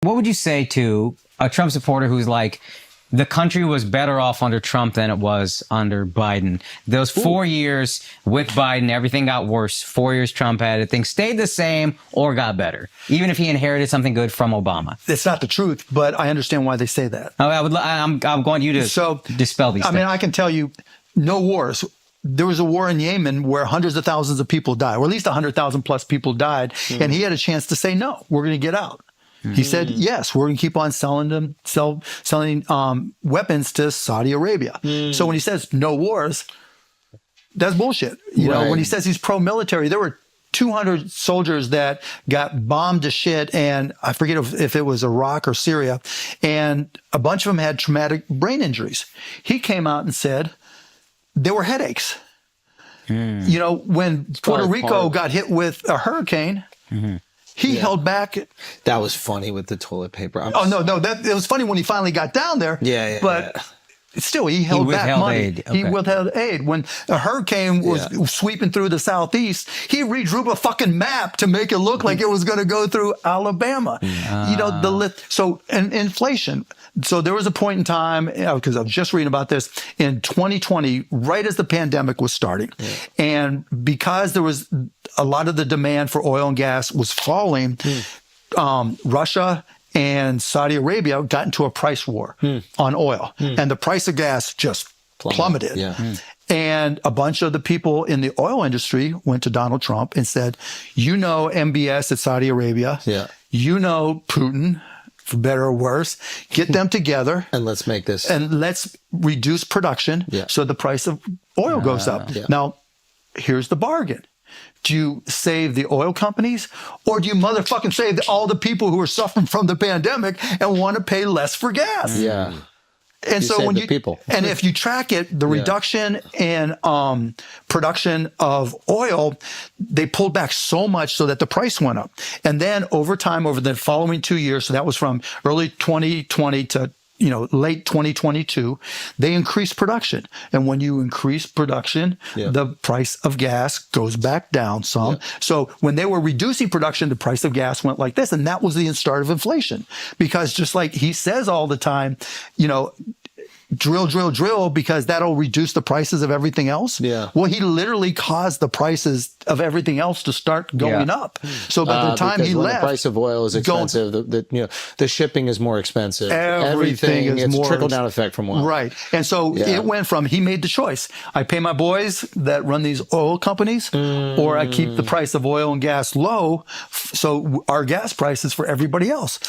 What would you say to a Trump supporter who's like, the country was better off under Trump than it was under Biden? Those 4 years with Biden, everything got worse. 4 years Trump had it. Things stayed the same or got better, even if he inherited something good from Obama. It's not the truth, but I understand why they say that. I'm going you to dispel these things. I mean, I can tell you, no wars. There was a war in Yemen where hundreds of thousands of people died, or at least 100,000 plus people died. And he had a chance to say, no, we're going to get out. He said, yes, we're going to keep on selling weapons to Saudi Arabia. So when he says no wars, that's bullshit. You know, when he says he's pro-military, there were 200 soldiers that got bombed to shit, and I forget if it was Iraq or Syria, and a bunch of them had traumatic brain injuries. He came out and said they were headaches. You know, when Puerto Rico got hit with a hurricane, he held back. That was funny with the toilet paper. It was funny when he finally got down there. But still, he held back money. He withheld aid. When a hurricane was sweeping through the southeast, he redrew a fucking map to make it look like it was going to go through Alabama. You know, and inflation. So there was a point in time, because I was just reading about this, in 2020, right as the pandemic was starting. And because there was a lot of the demand for oil and gas was falling, Russia and Saudi Arabia got into a price war on oil. And the price of gas just plummeted. And a bunch of the people in the oil industry went to Donald Trump and said, you know MBS at Saudi Arabia. You know Putin, for better or worse. Get them together. And let's make this. And let's reduce production so the price of oil goes up. Now, here's the bargain. Do you save the oil companies, or do you motherfucking save all the people who are suffering from the pandemic and want to pay less for gas? And so when and if you track it, the reduction in production of oil, they pulled back so much so that the price went up. And then over time, over the following 2 years, so that was from early 2020 to late 2022, they increased production. And when you increase production, the price of gas goes back down some. So when they were reducing production, the price of gas went like this. And that was the start of inflation. Because just like he says all the time, drill, because that'll reduce the prices of everything else. Well, he literally caused the prices of everything else to start going up. So by the time he left, the price of oil is expensive. The shipping is more expensive. Everything is it's more trickle down effect from oil. Right. And so it went from, he made the choice. I pay my boys that run these oil companies, or I keep the price of oil and gas low. So our gas prices for everybody else.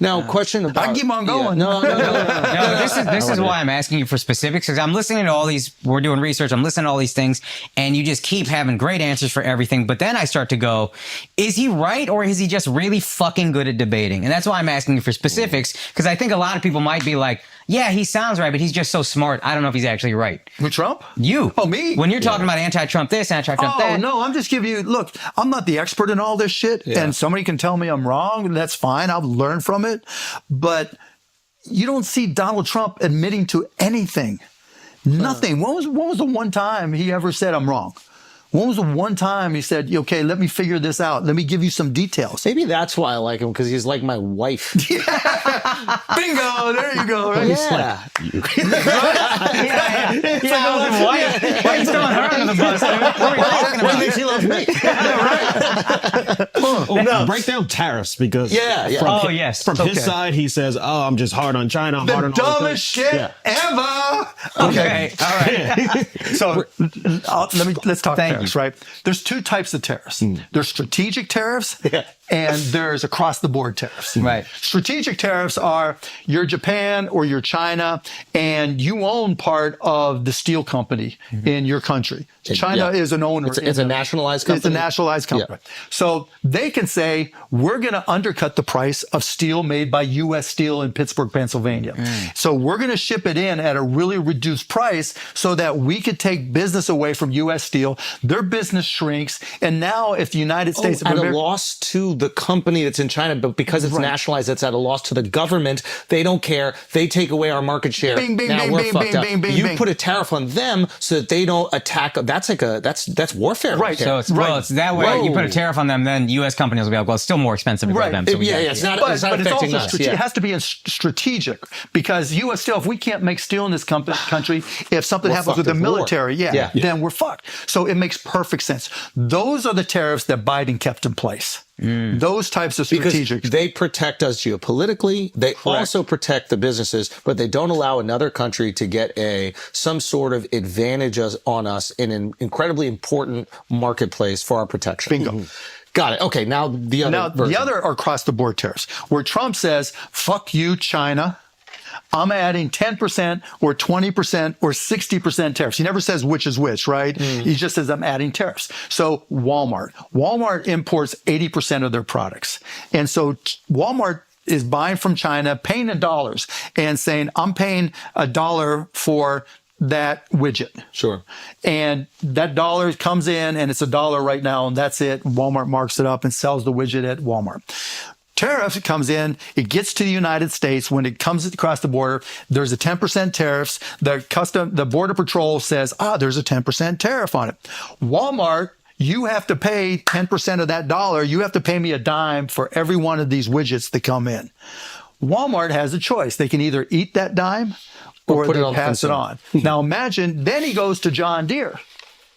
Now, question about... I can keep on going. No, this is why I'm asking you for specifics, because I'm listening to all these, we're doing research, I'm listening to all these things, and you just keep having great answers for everything. But then I start to go, is he right, or is he just really fucking good at debating? And that's why I'm asking you for specifics, because I think a lot of people might be like, yeah, he sounds right, but he's just so smart. I don't know if he's actually right. Who, Trump? You. Oh, me? When you're talking about anti-Trump this, anti-Trump that. Oh, no, I'm just giving you, look, I'm not the expert in all this shit, and somebody can tell me I'm wrong, that's fine, I'll learn from it. But you don't see Donald Trump admitting to anything. Nothing. When was the one time he ever said I'm wrong? When was the one time he said, okay, let me figure this out. Let me give you some details. Maybe that's why I like him, because he's like my wife. Bingo. There you go. Right? Yeah. Why are you throwing her under the bus? What are we talking about? She loves me. No, break down tariffs, because from his side, he says, oh, I'm just hard on China. I'm hard on all dumbest shit ever. Okay. All right. So let's talk tariffs, right? There's two types of tariffs. There's strategic tariffs and there's across the board tariffs. Right. Strategic tariffs are you're Japan or you're China and you own part of the steel company in your country. China is an owner. It's a nationalized company. It's a nationalized company. So they can say, we're going to undercut the price of steel made by U.S. Steel in Pittsburgh, Pennsylvania. So we're going to ship it in at a really reduced price so that we could take business away from U.S. Steel. Their business shrinks. And now if the United States of at America... a loss to the company that's in China, but because it's nationalized, it's at a loss to the government. They don't care. They take away our market share. Bing, bing, now bing, we're bing, fucked bing, up. bing, bing, you bing. put a tariff on them so that they don't attack. That's warfare. Right. So it's, it's that way. You put a tariff on them, then U.S. companies will be like, well, it's still more expensive to go to them. So it's not but affecting it's also us. it has to be strategic, because U.S. Steel, if we can't make steel in this country, if something happens with the military, then we're fucked. So it makes perfect sense. Those are the tariffs that Biden kept in place. Those types of strategic. Because they protect us geopolitically. They also protect the businesses, but they don't allow another country to get some sort of advantage on us in an incredibly important marketplace for our protection. Bingo. Got it. Okay, now the other version. The other are across-the-board tariffs, where Trump says, fuck you, China. I'm adding 10% or 20% or 60% tariffs. He never says which is which, right? He just says, I'm adding tariffs. So Walmart imports 80% of their products. And so Walmart is buying from China, paying in dollars, and saying, I'm paying $1 for that widget. Sure. And that dollar comes in, and it's $1 right now, and that's it. Walmart marks it up and sells the widget at Walmart. Tariff, it comes in, it gets to the United States. When it comes across the border, there's a 10% tariffs. The Border Patrol says, there's a 10% tariff on it. Walmart, you have to pay 10% of that dollar. You have to pay me a dime for every one of these widgets that come in. Walmart has a choice. They can either eat that dime or they pass it on. Now imagine, then he goes to John Deere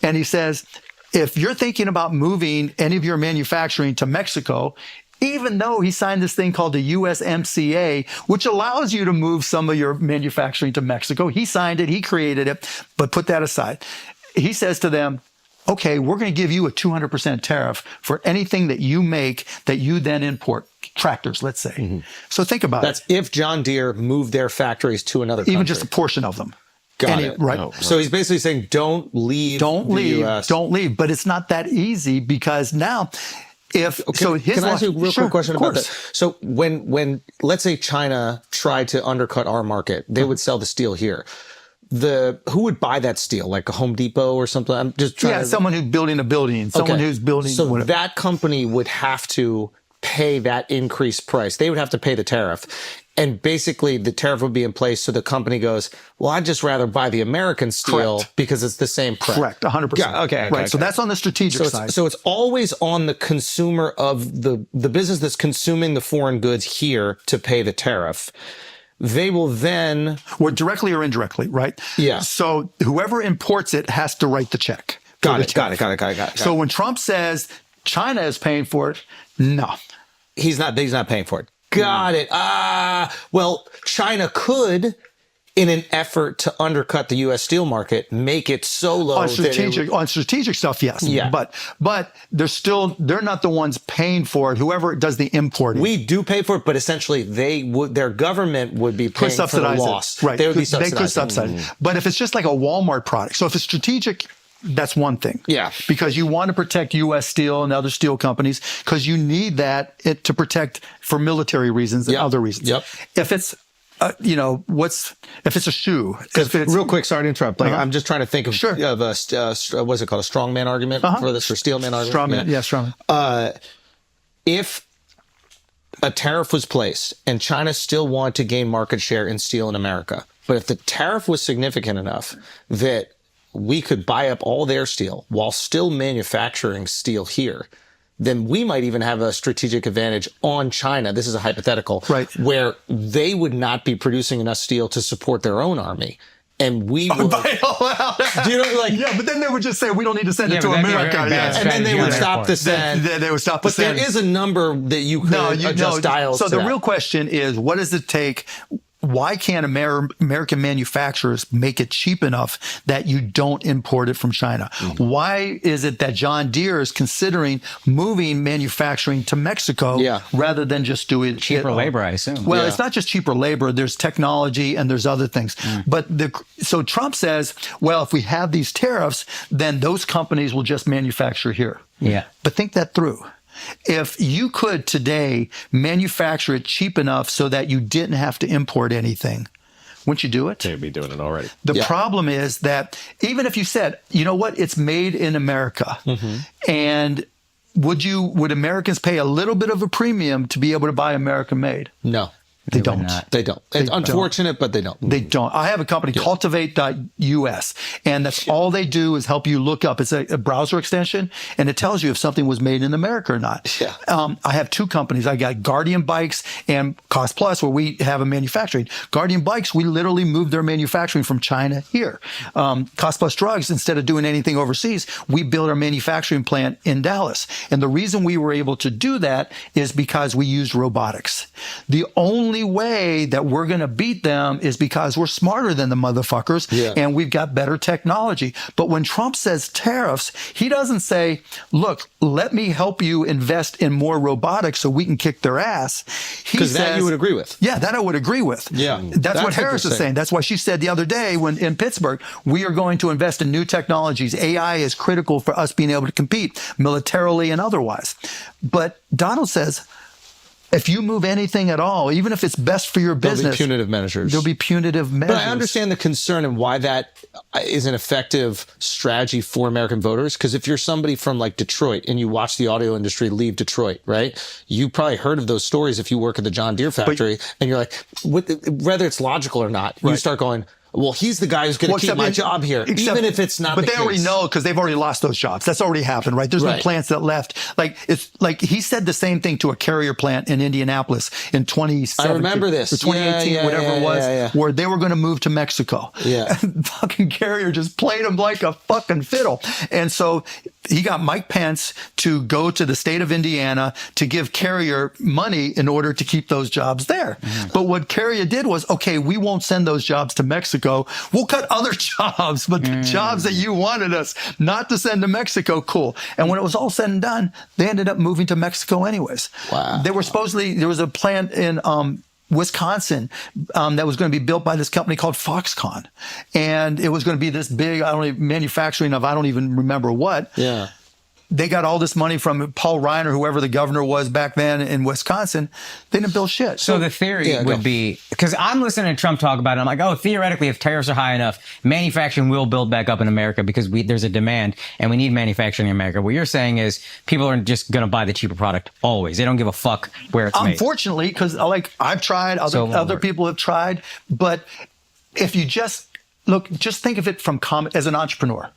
and he says, if you're thinking about moving any of your manufacturing to Mexico, even though he signed this thing called the USMCA, which allows you to move some of your manufacturing to Mexico. He signed it, he created it, but put that aside. He says to them, okay, we're going to give you a 200% tariff for anything that you make that you then import. Tractors, let's say. So think about That's if John Deere moved their factories to another country. Even just a portion of them. Got it. Right. Oh, so he's basically saying, don't leave. Don't leave. Don't leave. But it's not that easy, because now, can I ask you a real quick question about that? So when let's say China tried to undercut our market, they would sell the steel here. Who would buy that steel? Like a Home Depot or something? I'm just trying someone who's building a building, someone who's building. So whatever. that company would have to pay that increased price. They would have to pay the tariff. And basically the tariff would be in place. So the company goes, well, I'd just rather buy the American steel because it's the same price. Correct. 100%. Yeah, okay. Right. So that's on the strategic side. So it's always on the consumer of the business that's consuming the foreign goods here to pay the tariff. They will then... Or directly or indirectly, right? Yeah. So whoever imports it has to write the check. Got it. So when Trump says China is paying for it, no. He's not paying for it. Got it. Well, China could, in an effort to undercut the U.S. steel market, make it so low. On strategic stuff, yes. Yeah. But they're not the ones paying for it. Whoever does the importing. We do pay for it, but essentially their government would be paying for the loss. Right. They would be subsidizing. They could subsidize. But if it's just like a Walmart product, so if it's strategic, that's one thing. Yeah. Because you want to protect U.S. Steel and other steel companies, because you need that to protect for military reasons and other reasons. Yep. If it's if it's a shoe. Real quick, sorry to interrupt. I'm just trying to think of what's it called? A strongman argument for this, or steelman argument? Strongman. If a tariff was placed and China still wanted to gain market share in steel in America, but if the tariff was significant enough that we could buy up all their steel while still manufacturing steel here, then we might even have a strategic advantage on China. This is a hypothetical, right? Where they would not be producing enough steel to support their own army. And we would, do you know, but then they would just say, we don't need to send it to America. And then they would stop the send. They would stop the send. But there is a number that you could adjust dials to. So the that. real question is, what does it take? Why can't American manufacturers make it cheap enough that you don't import it from China? Why is it that John Deere is considering moving manufacturing to Mexico rather than just doing cheaper labor, I assume? Well, it's not just cheaper labor. There's technology and there's other things. But so Trump says, well, if we have these tariffs, then those companies will just manufacture here. Yeah. But think that through. If you could today manufacture it cheap enough so that you didn't have to import anything, wouldn't you do it? They'd be doing it already. The problem is that even if you said, you know what, it's made in America, and would Americans pay a little bit of a premium to be able to buy American made? No. They don't. They don't. It's unfortunate, but they don't. They don't. I have a company, cultivate.us, and that's all they do is help you look up. It's a browser extension, and it tells you if something was made in America or not. Yeah. I have two companies. I got Guardian Bikes and Cost Plus, where we have a manufacturing. Guardian Bikes, we literally moved their manufacturing from China here. Cost Plus Drugs, instead of doing anything overseas, we built our manufacturing plant in Dallas. And the reason we were able to do that is because we used robotics. The only way that we're going to beat them is because we're smarter than the motherfuckers and we've got better technology. But when Trump says tariffs, he doesn't say, look, let me help you invest in more robotics so we can kick their ass. Because that you would agree with. Yeah, that I would agree with. Yeah. That's what Harris is saying. That's why she said the other day when in Pittsburgh, we are going to invest in new technologies. AI is critical for us being able to compete militarily and otherwise. But Donald says, if you move anything at all, even if it's best for your business, there'll be punitive measures. There'll be punitive measures. But I understand the concern and why that is an effective strategy for American voters. Because if you're somebody from like Detroit and you watch the auto industry leave Detroit, right? You probably heard of those stories if you work at the John Deere factory, and you're like, whether it's logical or not, you start going, well, he's the guy who's going to keep my job here, even if it's not. But they already know because they've already lost those jobs. That's already happened, right? There's no plants that left. Like it's like he said the same thing to a Carrier plant in Indianapolis in 2017. I remember this, or 2018, whatever it was, where they were going to move to Mexico. Yeah, and fucking Carrier just played them like a fucking fiddle, and so he got Mike Pence to go to the state of Indiana to give Carrier money in order to keep those jobs there. But what Carrier did was, okay, we won't send those jobs to Mexico. We'll cut other jobs, but the jobs that you wanted us not to send to Mexico, cool. And when it was all said and done, they ended up moving to Mexico anyways. Wow. They were supposedly, there was a plant in Wisconsin that was going to be built by this company called Foxconn. And it was going to be this big, manufacturing of I don't even remember what. Yeah. They got all this money from Paul Ryan or whoever the governor was back then in Wisconsin. They didn't build shit. So the theory would be, because I'm listening to Trump talk about it, I'm like, oh, theoretically, if tariffs are high enough, manufacturing will build back up in America because there's a demand and we need manufacturing in America. What you're saying is people are just going to buy the cheaper product always. They don't give a fuck where it's made. Unfortunately, because I've tried, other people have tried, but if you just think of it from as an entrepreneur.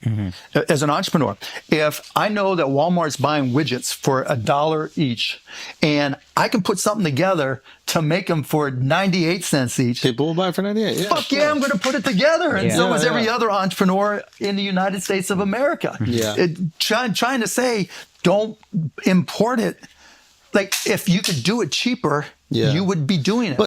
As an entrepreneur, if I know that Walmart's buying widgets for $1 each, and I can put something together to make them for 98 cents each, people will buy for 98. Yeah, fuck yeah, I'm going to put it together. And so is every other entrepreneur in the United States of America. Trying to say, don't import it. Like, if you could do it cheaper, you would be doing it.